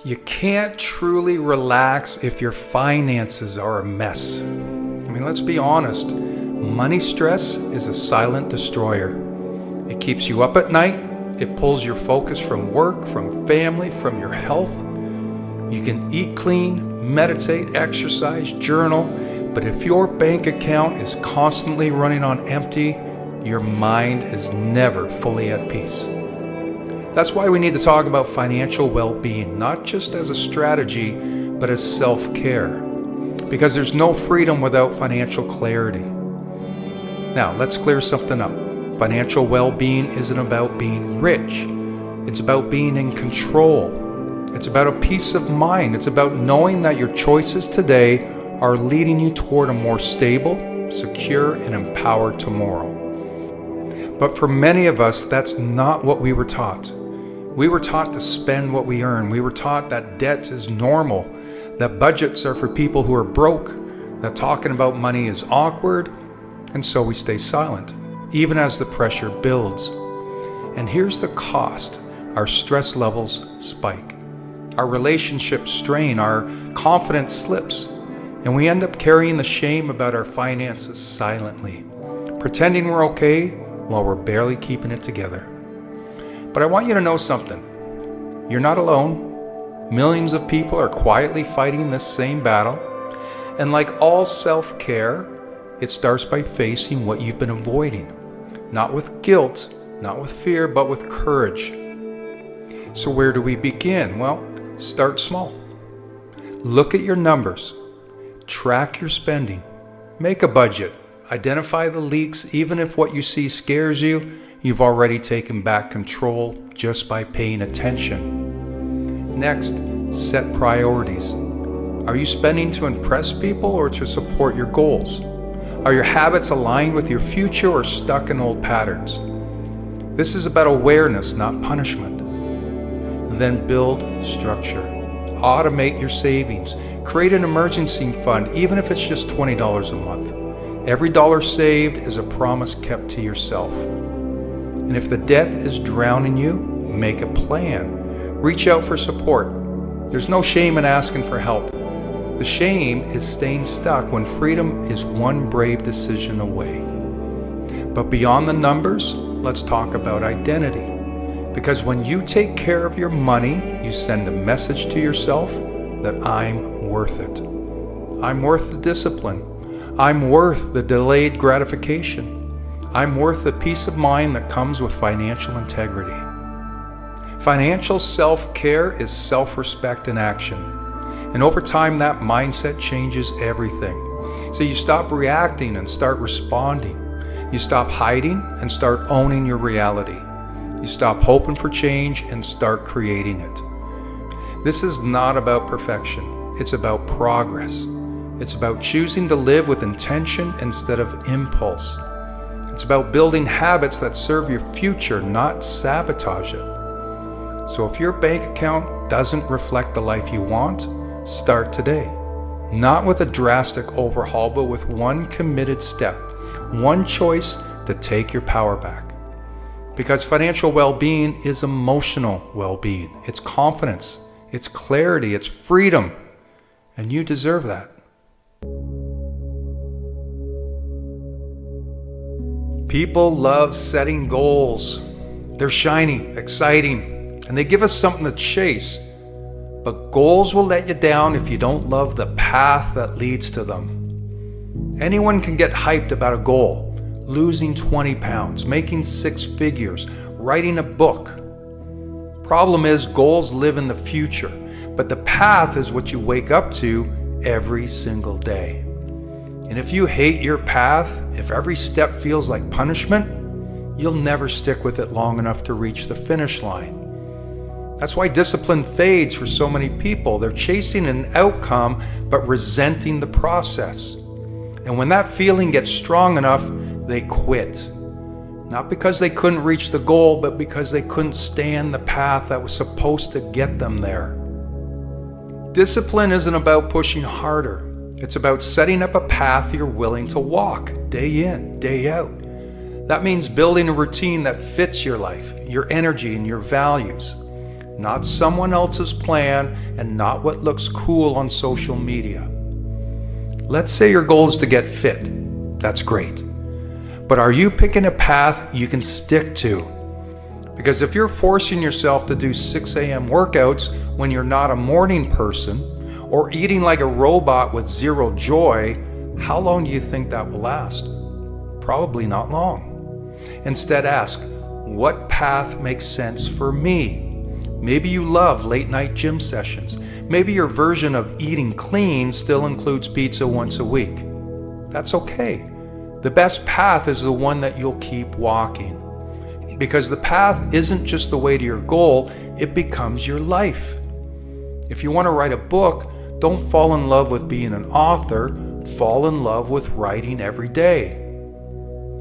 You can't truly relax if your finances are a mess. I mean, let's be honest. Money stress is a silent destroyer. It keeps you up at night. It pulls your focus from work, from family, from your health. You can eat clean, meditate, exercise, journal, but if your bank account is constantly running on empty, your mind is never fully at peace. That's why we need to talk about financial well-being, not just as a strategy, but as self-care. Because there's no freedom without financial clarity. Now, let's clear something up. Financial well-being isn't about being rich. It's about being in control. It's about a peace of mind. It's about knowing that your choices today are leading you toward a more stable, secure, and empowered tomorrow. But for many of us, that's not what we were taught. We were taught to spend what we earn. We were taught that debt is normal, that budgets are for people who are broke, that talking about money is awkward, and so we stay silent, even as the pressure builds. And here's the cost. Our stress levels spike. Our relationships strain, our confidence slips, and we end up carrying the shame about our finances silently, pretending we're okay while we're barely keeping it together. But I want you to know something. You're not alone. Millions of people are quietly fighting this same battle. And like all self-care, it starts by facing what you've been avoiding. Not with guilt, not with fear, but with courage. So where do we begin? Well, start small. Look at your numbers. Track your spending. Make a budget. Identify the leaks. Even if what you see scares you, you've already taken back control just by paying attention. Next, set priorities. Are you spending to impress people or to support your goals? Are your habits aligned with your future or stuck in old patterns? This is about awareness, not punishment. Then build structure. Automate your savings. Create an emergency fund, even if it's just $20 a month. Every dollar saved is a promise kept to yourself. And if the debt is drowning you, make a plan. Reach out for support. There's no shame in asking for help. The shame is staying stuck when freedom is one brave decision away. But beyond the numbers, let's talk about identity. Because when you take care of your money, you send a message to yourself that I'm worth it. I'm worth the discipline. I'm worth the delayed gratification. I'm worth the peace of mind that comes with financial integrity. Financial self-care is self-respect in action. And over time, that mindset changes everything. So you stop reacting and start responding. You stop hiding and start owning your reality. You stop hoping for change and start creating it. This is not about perfection. It's about progress. It's about choosing to live with intention instead of impulse. It's about building habits that serve your future, not sabotage it. So if your bank account doesn't reflect the life you want, start today. Not with a drastic overhaul, but with one committed step, one choice to take your power back. Because financial well-being is emotional well-being. It's confidence, it's clarity, it's freedom, and you deserve that. People love setting goals. They're shiny, exciting, and they give us something to chase. But goals will let you down if you don't love the path that leads to them. Anyone can get hyped about a goal, losing 20 pounds, making 6 figures, writing a book. Problem is, goals live in the future, but the path is what you wake up to every single day. And if you hate your path, if every step feels like punishment, you'll never stick with it long enough to reach the finish line. That's why discipline fades for so many people. They're chasing an outcome, but resenting the process. And when that feeling gets strong enough, they quit. Not because they couldn't reach the goal, but because they couldn't stand the path that was supposed to get them there. Discipline isn't about pushing harder. It's about setting up a path you're willing to walk day in, day out. That means building a routine that fits your life, your energy, and your values. not someone else's plan, and not what looks cool on social media. Let's say your goal is to get fit. That's great. But are you picking a path you can stick to? Because if you're forcing yourself to do 6 a.m. workouts when you're not a morning person, or eating like a robot with zero joy, how long do you think that will last? Probably not long. Instead, ask, what path makes sense for me? Maybe you love late night gym sessions. Maybe your version of eating clean still includes pizza once a week. That's okay. The best path is the one that you'll keep walking. Because the path isn't just the way to your goal, it becomes your life. If you want to write a book, don't fall in love with being an author, fall in love with writing every day.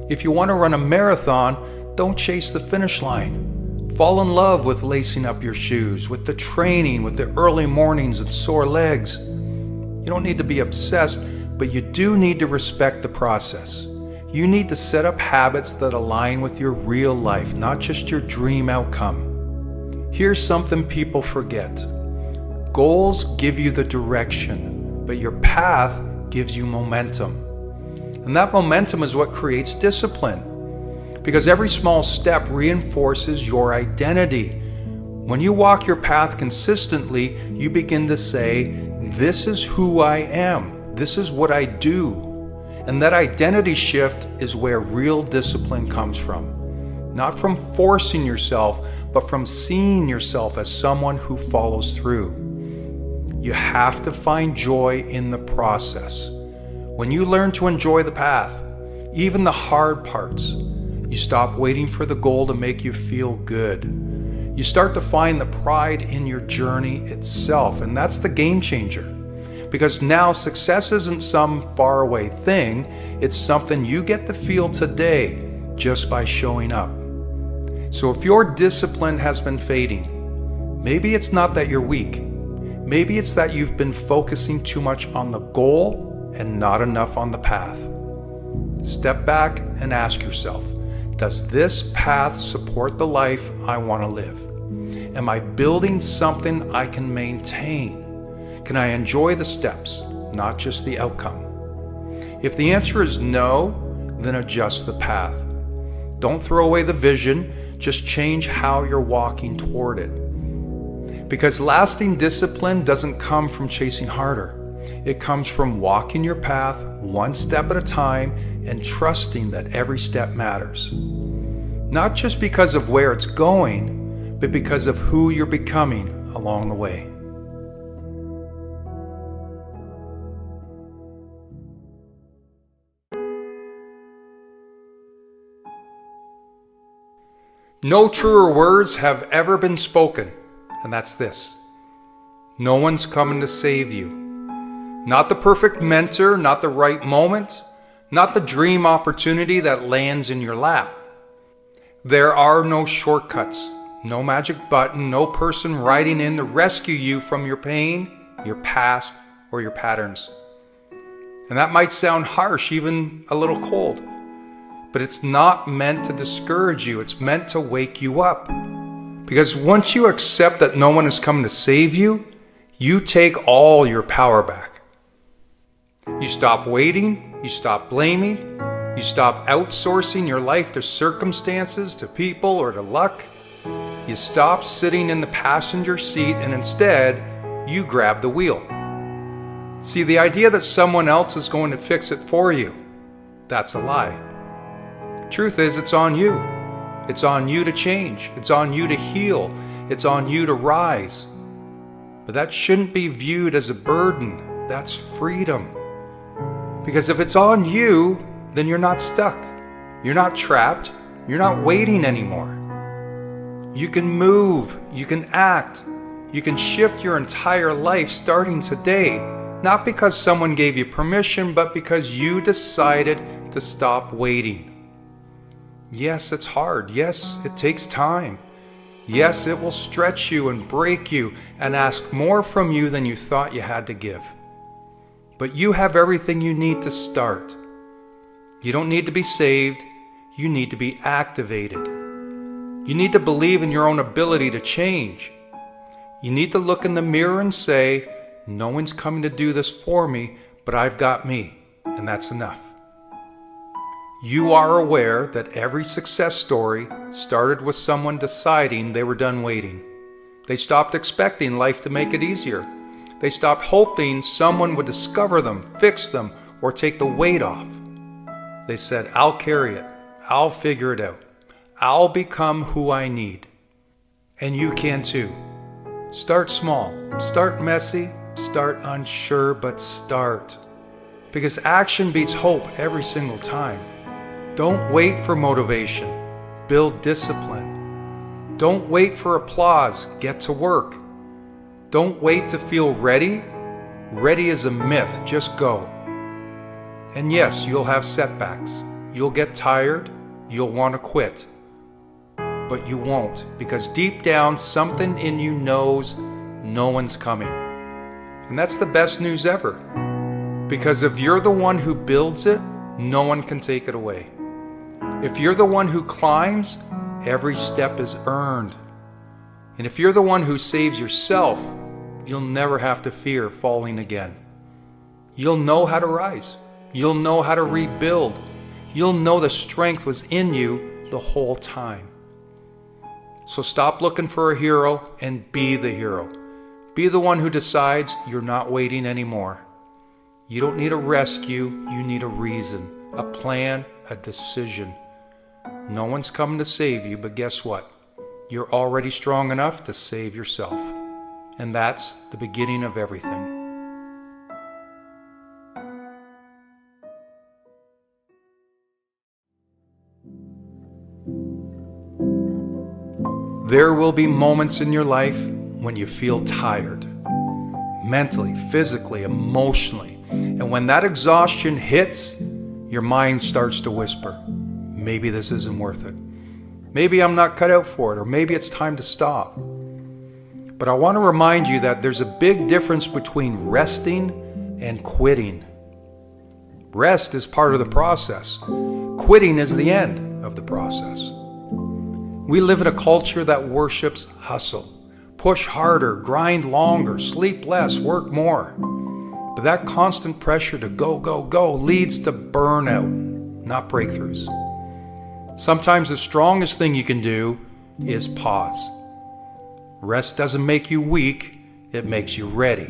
If you want to run a marathon, don't chase the finish line. Fall in love with lacing up your shoes, with the training, with the early mornings and sore legs. You don't need to be obsessed, but you do need to respect the process. You need to set up habits that align with your real life, not just your dream outcome. Here's something people forget. Goals give you the direction, but your path gives you momentum. And that momentum is what creates discipline. Because every small step reinforces your identity. When you walk your path consistently, you begin to say, this is who I am. This is what I do. And that identity shift is where real discipline comes from. Not from forcing yourself, but from seeing yourself as someone who follows through. You have to find joy in the process. When you learn to enjoy the path, even the hard parts, you stop waiting for the goal to make you feel good. You start to find the pride in your journey itself, and that's the game changer. Because now success isn't some faraway thing, it's something you get to feel today just by showing up. So if your discipline has been fading, maybe it's not that you're weak. Maybe it's that you've been focusing too much on the goal and not enough on the path. Step back and ask yourself, does this path support the life I want to live? Am I building something I can maintain? Can I enjoy the steps, not just the outcome? If the answer is no, then adjust the path. Don't throw away the vision, just change how you're walking toward it. Because lasting discipline doesn't come from chasing harder. It comes from walking your path one step at a time and trusting that every step matters. Not just because of where it's going, but because of who you're becoming along the way. No truer words have ever been spoken, and that's this. No one's coming to save you. Not the perfect mentor, not the right moment, not the dream opportunity that lands in your lap. There are no shortcuts, no magic button, no person riding in to rescue you from your pain, your past, or your patterns. And that might sound harsh, even a little cold, but it's not meant to discourage you. It's meant to wake you up. Because once you accept that no one is coming to save you, you take all your power back. You stop waiting, you stop blaming, you stop outsourcing your life to circumstances, to people, or to luck. You stop sitting in the passenger seat and instead, you grab the wheel. See, the idea that someone else is going to fix it for you, that's a lie. Truth is, it's on you. It's on you to change. It's on you to heal. It's on you to rise. But that shouldn't be viewed as a burden. That's freedom. Because if it's on you, then you're not stuck. You're not trapped. You're not waiting anymore. You can move. You can act. You can shift your entire life starting today. Not because someone gave you permission, but because you decided to stop waiting. Yes, it's hard. Yes, it takes time. Yes, it will stretch you and break you and ask more from you than you thought you had to give. But you have everything you need to start. You don't need to be saved. You need to be activated. You need to believe in your own ability to change. You need to look in the mirror and say, no one's coming to do this for me, but I've got me, and that's enough. You are aware that every success story started with someone deciding they were done waiting. They stopped expecting life to make it easier. They stopped hoping someone would discover them, fix them, or take the weight off. They said, I'll carry it. I'll figure it out. I'll become who I need. And you can too. Start small. Start messy. Start unsure, but start. Because action beats hope every single time. Don't wait for motivation. Build discipline. Don't wait for applause. Get to work. Don't wait to feel ready. Ready is a myth. Just go. And yes, you'll have setbacks. You'll get tired. You'll want to quit. But you won't, because deep down, something in you knows no one's coming. And that's the best news ever. Because if you're the one who builds it, no one can take it away. If you're the one who climbs, every step is earned. And if you're the one who saves yourself, you'll never have to fear falling again. You'll know how to rise. You'll know how to rebuild. You'll know the strength was in you the whole time. So stop looking for a hero and be the hero. Be the one who decides you're not waiting anymore. You don't need a rescue, you need a reason, a plan, a decision. No one's coming to save you, but guess what? You're already strong enough to save yourself. And that's the beginning of everything. There will be moments in your life when you feel tired, mentally, physically, emotionally. And when that exhaustion hits, your mind starts to whisper, maybe this isn't worth it. Maybe I'm not cut out for it, or maybe it's time to stop. But I want to remind you that there's a big difference between resting and quitting. Rest is part of the process. Quitting is the end of the process. We live in a culture that worships hustle. Push harder, grind longer, sleep less, work more. But that constant pressure to go, go, go leads to burnout, not breakthroughs. Sometimes the strongest thing you can do is pause. Rest doesn't make you weak, it makes you ready.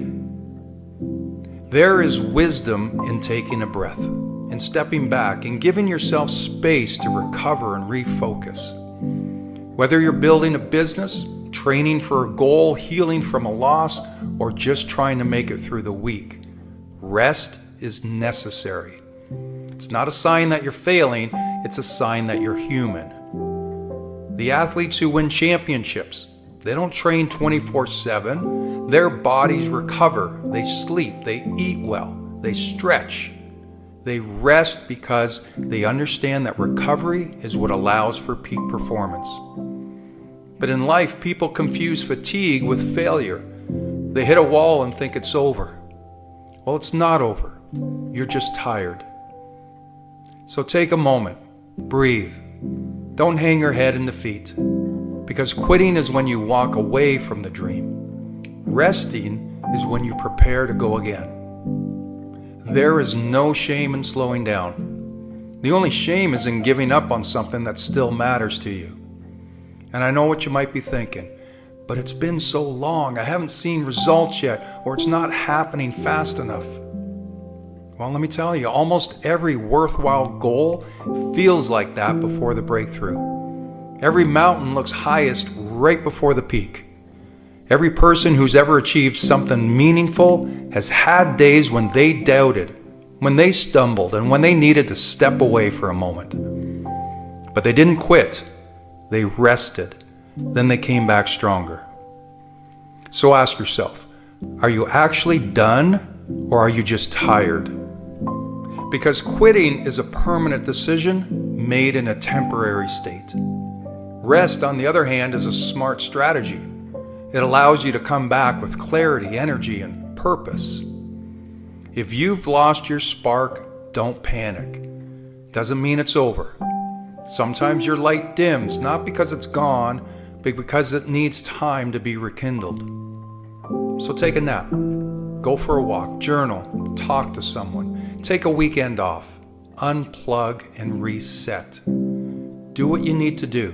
There is wisdom in taking a breath, in stepping back, and giving yourself space to recover and refocus. Whether you're building a business, training for a goal, healing from a loss, or just trying to make it through the week, rest is necessary. It's not a sign that you're failing, it's a sign that you're human. The athletes who win championships, they don't train 24/7. Their bodies recover, they sleep, they eat well, they stretch. They rest because they understand that recovery is what allows for peak performance. But in life, people confuse fatigue with failure. They hit a wall and think it's over. Well, it's not over. You're just tired. So take a moment, breathe. Don't hang your head in defeat, because quitting is when you walk away from the dream. Resting is when you prepare to go again. There is no shame in slowing down. The only shame is in giving up on something that still matters to you. And I know what you might be thinking, but it's been so long, I haven't seen results yet, or it's not happening fast enough. Well, let me tell you, almost every worthwhile goal feels like that before the breakthrough. Every mountain looks highest right before the peak. Every person who's ever achieved something meaningful has had days when they doubted, when they stumbled, and when they needed to step away for a moment. But they didn't quit. They rested. Then they came back stronger. So ask yourself, are you actually done, or are you just tired? Because quitting is a permanent decision made in a temporary state. Rest, on the other hand, is a smart strategy. It allows you to come back with clarity, energy, and purpose. If you've lost your spark, don't panic. Doesn't mean it's over. Sometimes your light dims, not because it's gone, but because it needs time to be rekindled. So take a nap, go for a walk, journal, talk to someone, take a weekend off, unplug and reset. Do what you need to do.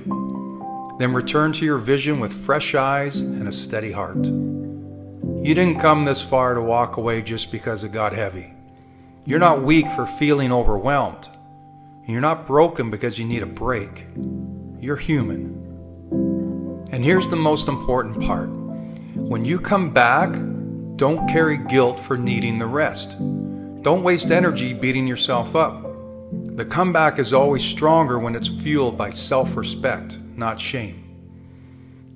Then return to your vision with fresh eyes and a steady heart. You didn't come this far to walk away just because it got heavy. You're not weak for feeling overwhelmed. You're not broken because you need a break. You're human. And here's the most important part. When you come back, don't carry guilt for needing the rest. Don't waste energy beating yourself up. The comeback is always stronger when it's fueled by self-respect, not shame.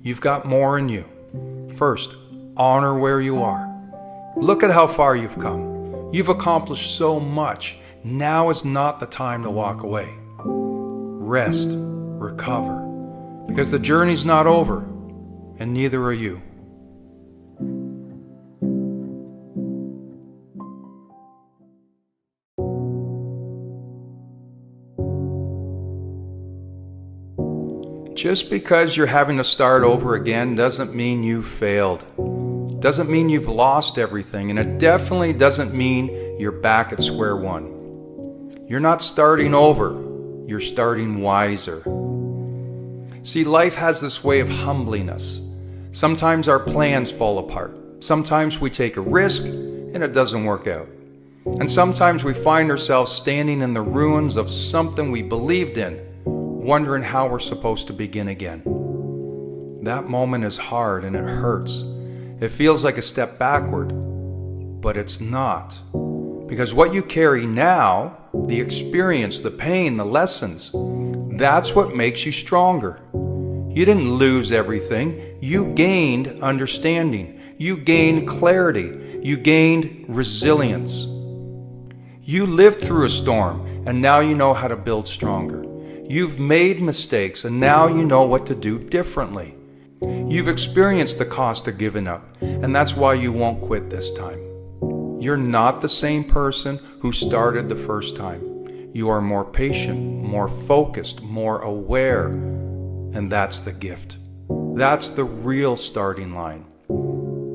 You've got more in you. First, honor where you are. Look at how far you've come. You've accomplished so much. Now is not the time to walk away. Rest, recover, because the journey's not over, and neither are you. Just because you're having to start over again doesn't mean you failed. Doesn't mean you've lost everything, and it definitely doesn't mean you're back at square one. You're not starting over, you're starting wiser. See, life has this way of humbling us. Sometimes our plans fall apart. Sometimes we take a risk and it doesn't work out. And sometimes we find ourselves standing in the ruins of something we believed in, wondering how we're supposed to begin again. That moment is hard and it hurts. It feels like a step backward, but it's not. Because what you carry now, the experience, the pain, the lessons, that's what makes you stronger. You didn't lose everything. You gained understanding. You gained clarity. You gained resilience. You lived through a storm, and now you know how to build stronger. You've made mistakes, and now you know what to do differently. You've experienced the cost of giving up, and that's why you won't quit this time. You're not the same person who started the first time. You are more patient, more focused, more aware, and that's the gift. That's the real starting line.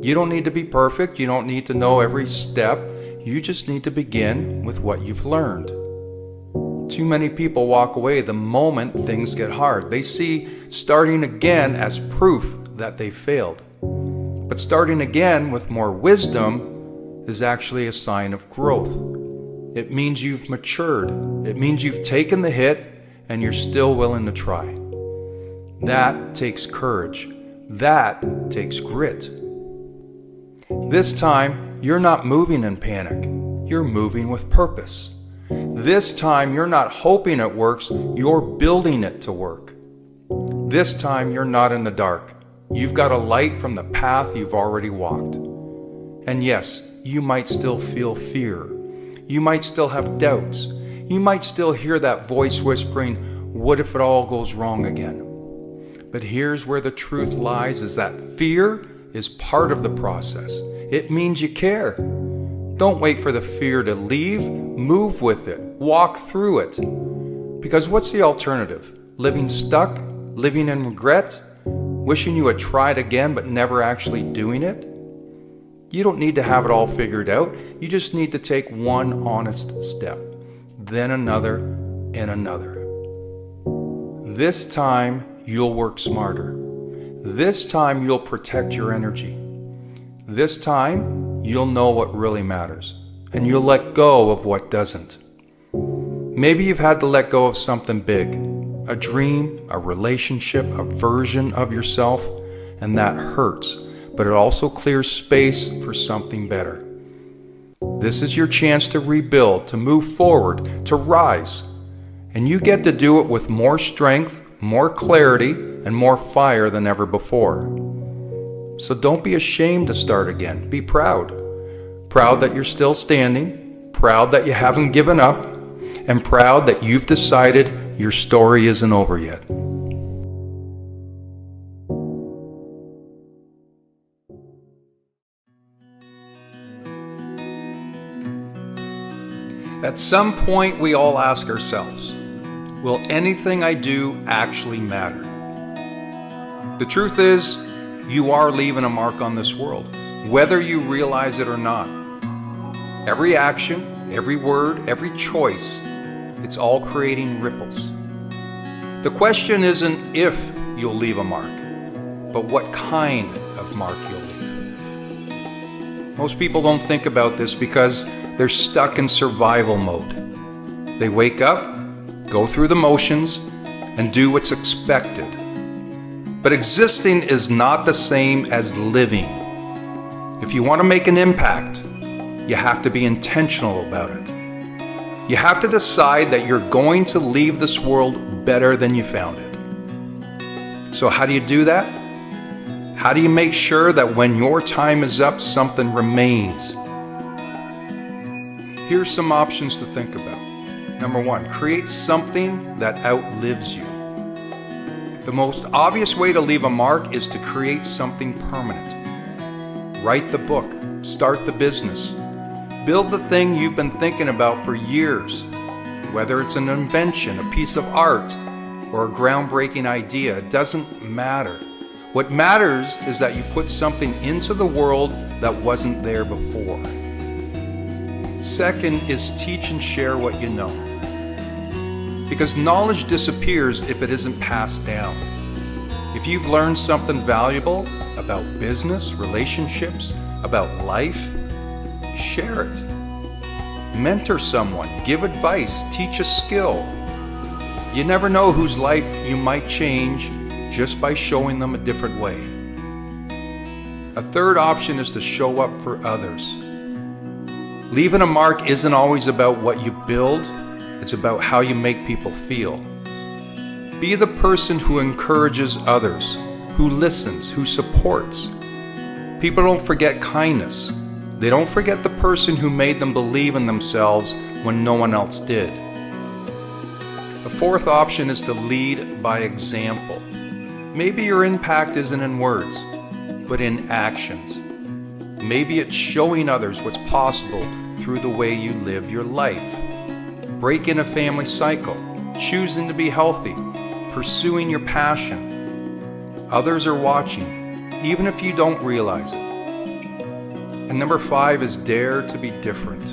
You don't need to be perfect. You don't need to know every step. You just need to begin with what you've learned. Too many people walk away the moment things get hard. They see starting again as proof that they failed. But starting again with more wisdom is actually a sign of growth. It means you've matured. It means you've taken the hit and you're still willing to try. That takes courage. That takes grit. This time, you're not moving in panic. You're moving with purpose. This time, you're not hoping it works. You're building it to work. This time, you're not in the dark. You've got a light from the path you've already walked. And yes, you might still feel fear. You might still have doubts. You might still hear that voice whispering, "What if it all goes wrong again?" But here's where the truth lies, is that fear is part of the process. It means you care. Don't wait for the fear to leave. Move with it. Walk through it. Because what's the alternative? Living stuck? Living in regret? Wishing you had tried again but never actually doing it? You don't need to have it all figured out. You just need to take one honest step, then another and another. This time, you'll work smarter. This time, you'll protect your energy. This time, you'll know what really matters, and you'll let go of what doesn't. Maybe you've had to let go of something big, a dream, a relationship, a version of yourself, and that hurts, but it also clears space for something better. This is your chance to rebuild, to move forward, to rise, and you get to do it with more strength, more clarity, and more fire than ever before. So don't be ashamed to start again. Be proud. Proud that you're still standing, proud that you haven't given up, and proud that you've decided your story isn't over yet. At some point, we all ask ourselves, will anything I do actually matter? The truth is, you are leaving a mark on this world. whether you realize it or not. Every action, every word, every choice, it's all creating ripples. The question isn't if you'll leave a mark, but what kind of mark you'll leave. Most people don't think about this because they're stuck in survival mode. They wake up, go through the motions, and do what's expected. But existing is not the same as living. If you want to make an impact, you have to be intentional about it. You have to decide that you're going to leave this world better than you found it. So how do you do that? How do you make sure that when your time is up, something remains? Here's some options to think about. Number one, create something that outlives you. The most obvious way to leave a mark is to create something permanent. Write the book, start the business, build the thing you've been thinking about for years. Whether it's an invention, a piece of art, or a groundbreaking idea, it doesn't matter. What matters is that you put something into the world that wasn't there before. Second is teach and share what you know. Because knowledge disappears if it isn't passed down. If you've learned something valuable about business, relationships, about life, share it. Mentor someone, give advice, teach a skill. You never know whose life you might change just by showing them a different way. A third option is to show up for others. Leaving a mark isn't always about what you build, it's about how you make people feel. Be the person who encourages others, who listens, who supports. People don't forget kindness. They don't forget the person who made them believe in themselves when no one else did. A fourth option is to lead by example. Maybe your impact isn't in words, but in actions. Maybe it's showing others what's possible through the way you live your life. Breaking a family cycle, choosing to be healthy, pursuing your passion. Others are watching, even if you don't realize it. And number 5 is dare to be different.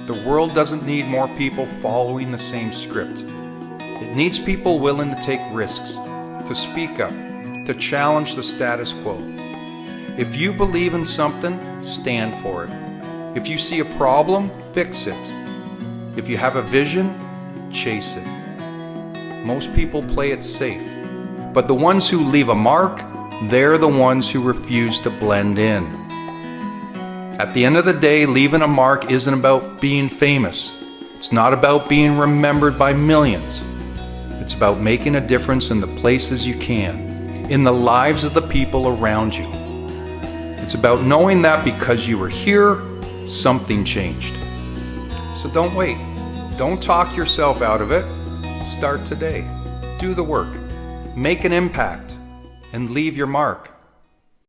The world doesn't need more people following the same script. It needs people willing to take risks, to speak up, to challenge the status quo. If you believe in something, stand for it. If you see a problem, fix it. If you have a vision, chase it. Most people play it safe, but the ones who leave a mark, they're the ones who refuse to blend in. At the end of the day, leaving a mark isn't about being famous. It's not about being remembered by millions. It's about making a difference in the places you can, in the lives of the people around you. It's about knowing that because you were here, something changed. So don't wait. Don't talk yourself out of it. Start today. Do the work. Make an impact and leave your mark.